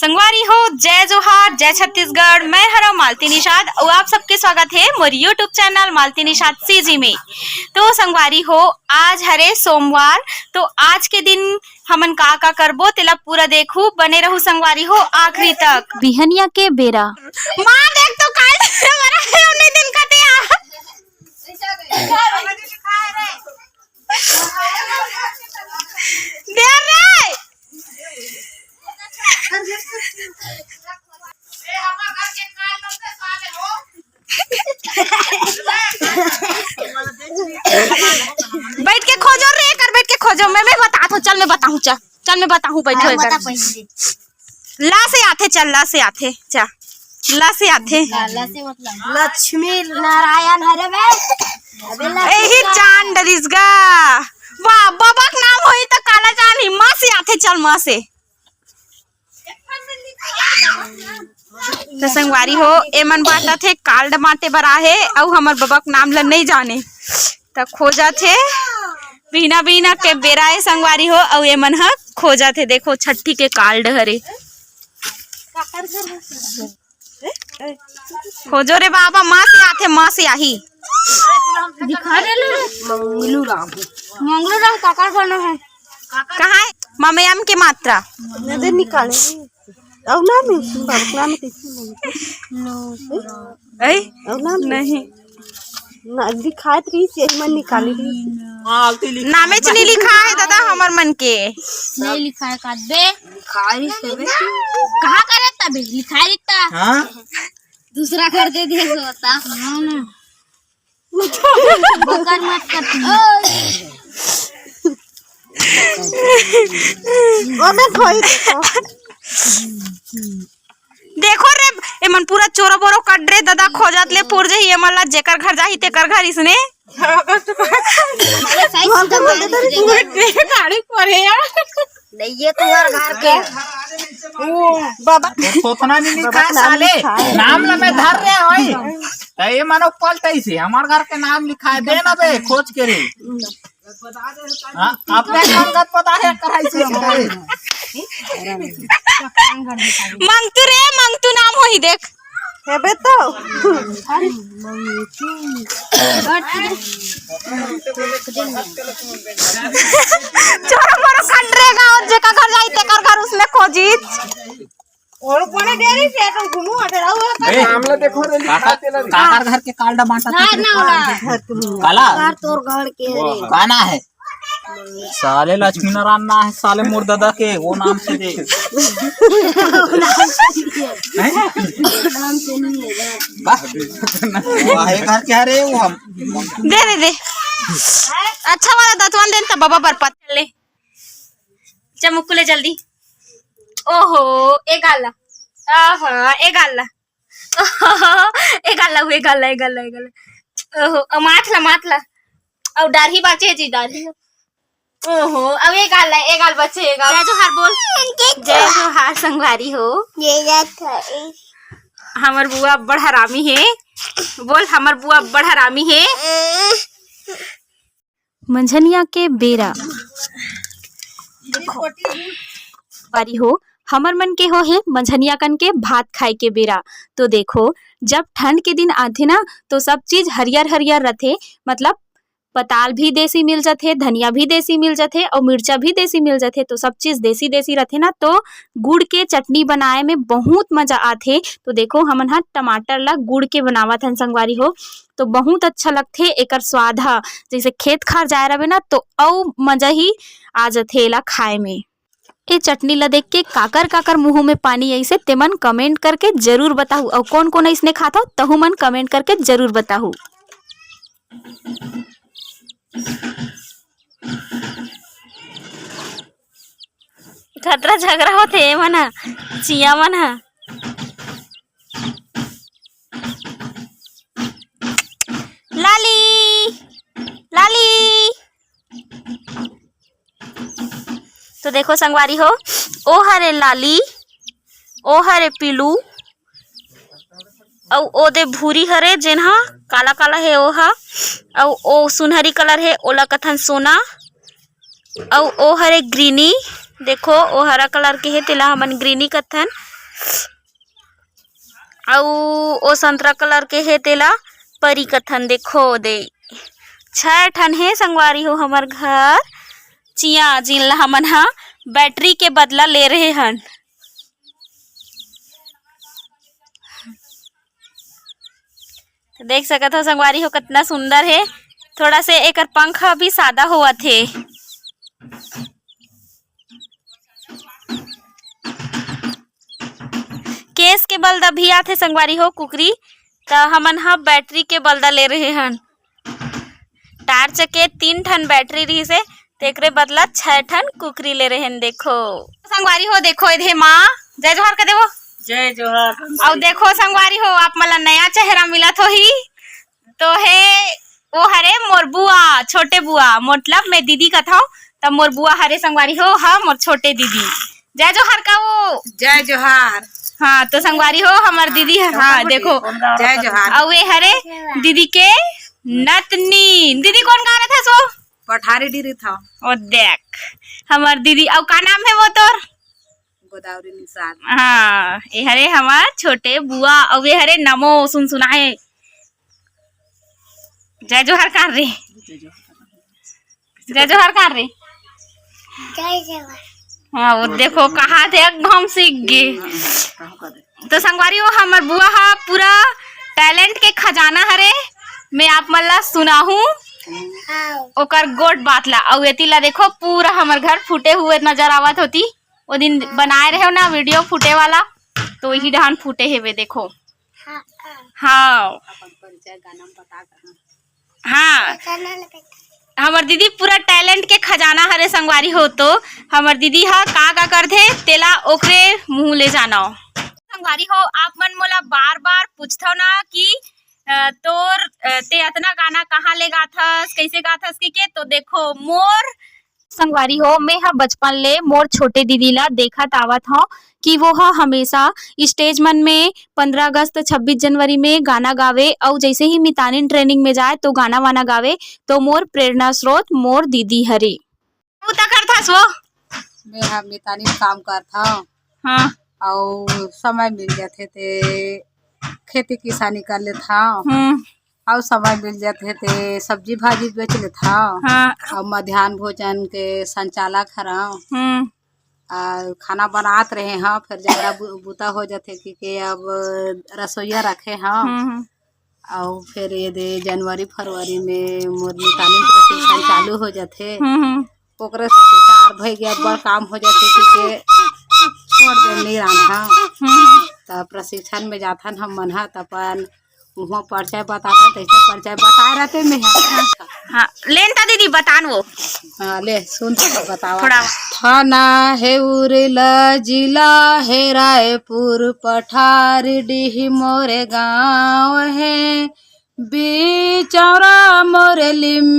संगवारी हो, जय जोहार, जय छत्तीसगढ़। मैं हरा मालती निषाद और आप सबके स्वागत है मोर यूट्यूब चैनल मालती निषाद सीजी में। तो संगवारी हो, आज हरे सोमवार। तो आज के दिन हमन का करबो तेला पूरा देखू, बने रहू संगवारी हो आखिरी तक। बिहनिया के बेरा मां देख तो काल हमारा है उन्हीं दिन का बैठ के खोजो रे, कर बैठ के खोजो। मैं बताऊँ, चल मैं बताऊँ, चल मैं बताऊँ। बैठो ला से आथे, चल ला से आथे, चा ला से आथे। लक्ष्मी नारायण हरे यही चांद डरिसगा। वाह, बाबा का नाम होई तो काला चांद ही। माँ से आथे, चल माँ से। तो संगवारी हो, एमन बाटा थे काल्ड माटे बरा है और हमर बाबा का नाम ला नहीं जाने तो खोजा थे। बिना बिना के बेरा है संगवारी हो, और एमन ह खोजा थे। देखो छठी के काल्ड हरे। खोजो रे बाबा, माँ से आथे, माँ से आही। दिखा दे ले मंगलू राम काका बना है। कहाँ है ममयम की मात्रा? नदे निकाले और नाम नाम नहीं दिखात रही से मन निकाली रही नामे च नहीं लिखा है दादा, हमर मन के नहीं लिखा है काबे लिखाई से कहां करे तबे लिखाई लिखता हां दूसरा कर दे दे होता हां ना बकर मत कर ओने खोई देखो रे, एमन पूरा चोरो बोरो कट रे दादा। खोजत ले पुर जही एमन ला जेकर घर जाही तेकर घर इसने गाड़ी पड़े यार। नहीं ये तुम्हारे घर के ओ बाबा सोतना नहीं लिखा साले नाम ला मैं धर रहे होई तो ये मानो पलटई से हमार घर के नाम लिखा है। दे ना बे खोज के रे अपने घर पता है कराई से हमारे मंगतू रे, मंगतू नाम होही देख हेबे तो चोरो बोरो कट रे गांव जेकर घर जाही तेकर घर उसने खोजित और कोने डेरी से तो घुमू हटे रहू मामला देखो रे काकर घर के कालडा बांटा ना काला घर तोर घर के रे गाना है साले लक्ष्मी नारायण ना है साले मोर दादा के वो नाम से दे नाम से नहीं है वाहे घर के है रे वो हम दे अच्छा वाला दतवन देन त बाबा बरपत ले चमुकुले जल्दी। ओहो ए गाला, आहा ए गाला, ए गाला। ओहो माथला और डारही बाचे जी डारही। ओहो अब ए गाल बच्चे ए गाल। जय जोहार बोल। जय जोहार संगवारी हो। हमर बुआ बड़ हरामी है। बोल हमर बुआ बड़ हरामी है। मंझनिया के बेरा बारी हो, हमर मन के हो है मंझनिया कन के भात खाए के बेरा। तो देखो जब ठंड के दिन आथे ना तो सब चीज हरियर हरियर रथे। मतलब पताल भी देसी मिल जाथे, धनिया भी देसी मिल जाथे और मिर्चा भी देसी मिल जाथे। तो सब चीज देसी देसी रथे ना, तो गुड़ के चटनी बनाए में बहुत मजा आथे। तो देखो हमन हा टमाटर ला गुड़ के बनावत हन संगवारी हो, तो बहुत अच्छा लगथे। एकर स्वाद हा जैसे खेत खार जाए रहे ना तो औ मजा ही आ जाथे एला खाए में। ए चटनी ला देख के काकर मुंह में पानी ऐसे तेमन कमेंट करके जरूर बताहू, और कौन कौन इसने खाता तहु मन कमेंट करके जरूर बताहू। खतरा झगड़ा होते मना चिया मना लाली। तो देखो संगवारी हो, ओ हरे लाली, ओ हरे पीलू और ओ दे भूरी हरे जेनहा काला काला है ओहा, और ओ सुनहरी कलर है ओला कथन सोना, और ओ हरे ग्रीनी देखो वो हरा कलर के है तेला हमन ग्रीनी कथन अउ ओ संतरा कलर के है तेला परी कथन। देखो दे 6 ठन है संगवारी हो हमर घर चिया जिनला हमन हा बैटरी के बदला ले रहे हन। देख सकत हो संगवारी हो कितना सुंदर है। थोड़ा से एकर पंख भी सादा हुआ थे। केस के बलदा भी आथे संगवारी हो कुकरी त हमन हा बैटरी के बलदा ले रहे हन। टार्च के 3 ठन बैटरी रही से तेकरे बदला 6 ठन कुकरी ले रहे हन। देखो संगवारी हो देखो इधे माँ जय जोहार कर देवो। जय जोहार। और देखो संगवारी हो आप मला नया चेहरा मिलत हो ही तो है वो हरे मोर बुआ छोटे बुआ मतलब मैं दीदी कथाओ तब मोर बुआ हरे संगवारी हो हाँ मोर छोटे दीदी। जय जोहार का वो जय जोहार। हाँ तो संगवारी हो हमार दीदी हाँ देखो जय जोहार। और वे हरे दीदी के नतनी दीदी कौन गा रहा था सो पठारी डिरी था। और देख हमार दीदी और का नाम है वो तोर गोदावरी निषाद। हाँ ये हरे हमार छोटे बुआ और वे हरे नमो सुन सुनाए। जय जोहार कर रे जय जोहार कर रे हाँ वो देखो कहा थे हम सीख गए। तो संगवारी हो हमार बुआ हा पूरा टैलेंट के खजाना हरे मैं आप मल्ला सुना हूँ ओकर गोट बात ला और एती ला देखो पूरा हमार घर फूटे हुए नजर आवत होती। वो दिन बनाए रहे हो ना वीडियो फूटे वाला तो वही डहान फूटे है वे देखो। हाँ हाँ हमार दीदी पूरा टैलेंट के खजाना हरे संगवारी हो। तो हमार दीदी हा का करथे तेला ओकरे मुंह ले जाना। संगवारी हो आप मन मोला बार बार पूछथो ना कि तोर ते अतना गाना कहाँ ले गाथस कैसे गाथस के तो देखो मोर संगवारी हो मैं हा बचपन ले मोर छोटे दीदी ला देखत आवत हूँ कि वो हा हमेशा स्टेज मन में 15 अगस्त 26 जनवरी में गाना गावे और जैसे ही मितानिन ट्रेनिंग में जाए तो गाना वाना गावे तो मोर प्रेरणा स्रोत मोर दीदी हरे। तू ता करथस वो मैं हम मितानिन काम करता हाँ और समय मिल जाते थे खेती किसानी कर लेता और समय मिल जाते थे सब्जी भाजी बेच लेता हाँ और मध्याह्न भोजन के संचालक हरा खाना बनात रहे हैं। फिर ज्यादा बूता हो जाते कि अब रसोईया रखे हैं और फिर ये दे जनवरी फरवरी में मोर मितानिन प्रशिक्षण चालू हो जाते ओकरे से तैयार भई गया बड़ काम हो जाते कि छोड़ दे नहीं रहा तब प्रशिक्षण में जाथन हम मन हा तपन वहाँ परिचय बताता तैसे परिचय बताए रहते मैं हाँ लेन ता दीदी बतान वो हाँ ले सुन बतावा थोड़ा थाना है उरला जिला है रायपुर पठार डीह मोरे गाँव है बिचौरा मोरे लिम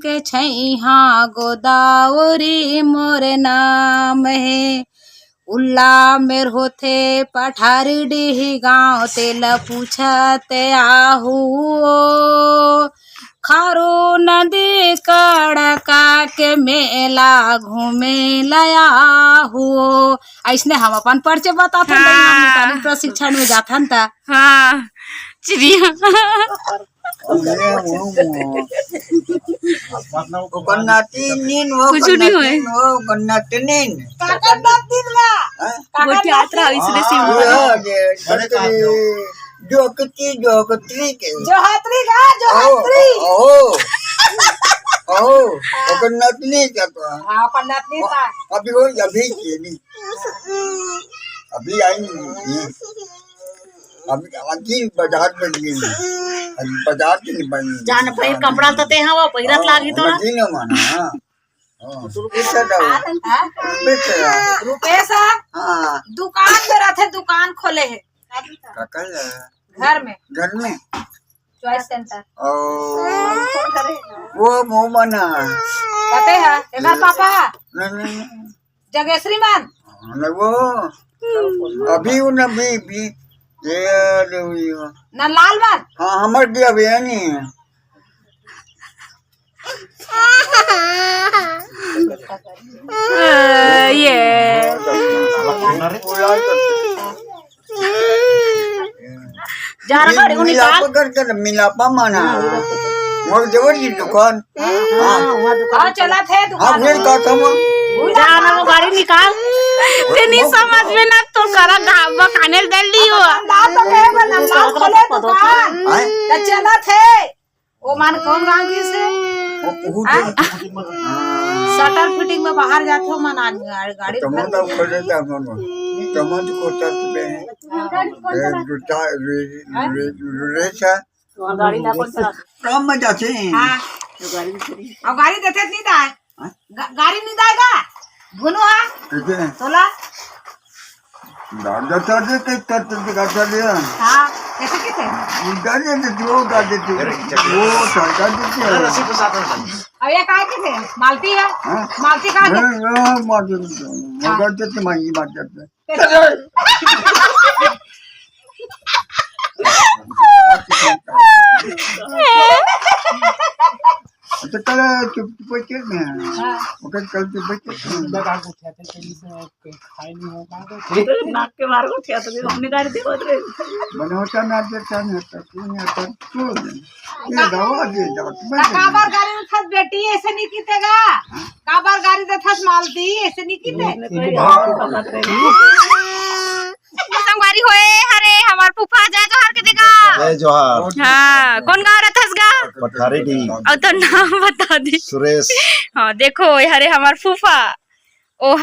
के छैहा गोदावरी मोरे नाम है उल्ला मेर होथे पठारी डीह गाँव तेला पूछते आहू खारू नदी कड़का के मेला घूमे लाया हो। ऐसने हम अपन परिचय बताते हैं प्रशिक्षण में जाथन ता हाँ चिड़िया कुछ नहीं होए इसलिए जोहत्री के जोहत्री का जोहत्री ओकर नतनी क्या तो हां अपन नतनी था अभी हो अभी केली अभी आई नहीं अभी आजी बाजार में गई अभी बाजार के नहीं बनी जान पहिर कपड़ा तते हवा पहिरत लागी तोरा जी न माना हां तू पैसा दो रुपैसा हां दुकान में रहते दुकान खोले है घर में चॉइस सेंटर वो मुंह बना कहते हैं एकर पापा नहीं जगेश्री मान नहीं वो अभी वो नबी भी ये ना लाल मान हाँ हमर दिया भी है नहीं ये मिलापा माना मोर जवर की दुकान हाँ चला थे हाँ फिर का था जाना वो गाड़ी निकाल तेनी समझ में ना तो करा ढाबा खाने दे लियो चला थे वो मान कौन गाँव की से शटर फिटिंग में बाहर जाते हो मन गाड़ी टमाटर खोले था टमाटर को तरते हैं जुटा रेसा गाड़ी ना कौन चला काम में जाते हैं और गाड़ी देते नहीं दाए गाड़ी नहीं दाएगा बोलो हाँ कैसे तोला दादा चढ़े के करते गाता दिया हाँ कैसे कैसे गाड़ी देती वो गाड़ी देती वो सरकार देती है अब ये कहाँ की थे मालती है मालती कहाँ के मगर देते मांगी बात करते तो कल चुप बच्चे में मगर कल चुप बच्चे नाक के मार को क्या तो अपनी गाड़ी दे बोल बने होता ना देता नहीं होता क्यों नहीं होता क्यों ये दवा दे दवा काबार गाड़ी में फंस बेटी ऐसे नहीं कीतेगा काबार गाड़ी में फंस मालती ऐसे नहीं कीते संगवारी होए हरे हमार फूफा जाए जोहार के देगा जय जोहार। हाँ कौन गाँव रहता है पठारी डी और तो नाम बता दी सुरेश। हाँ देखो हरे हमार फूफा ओ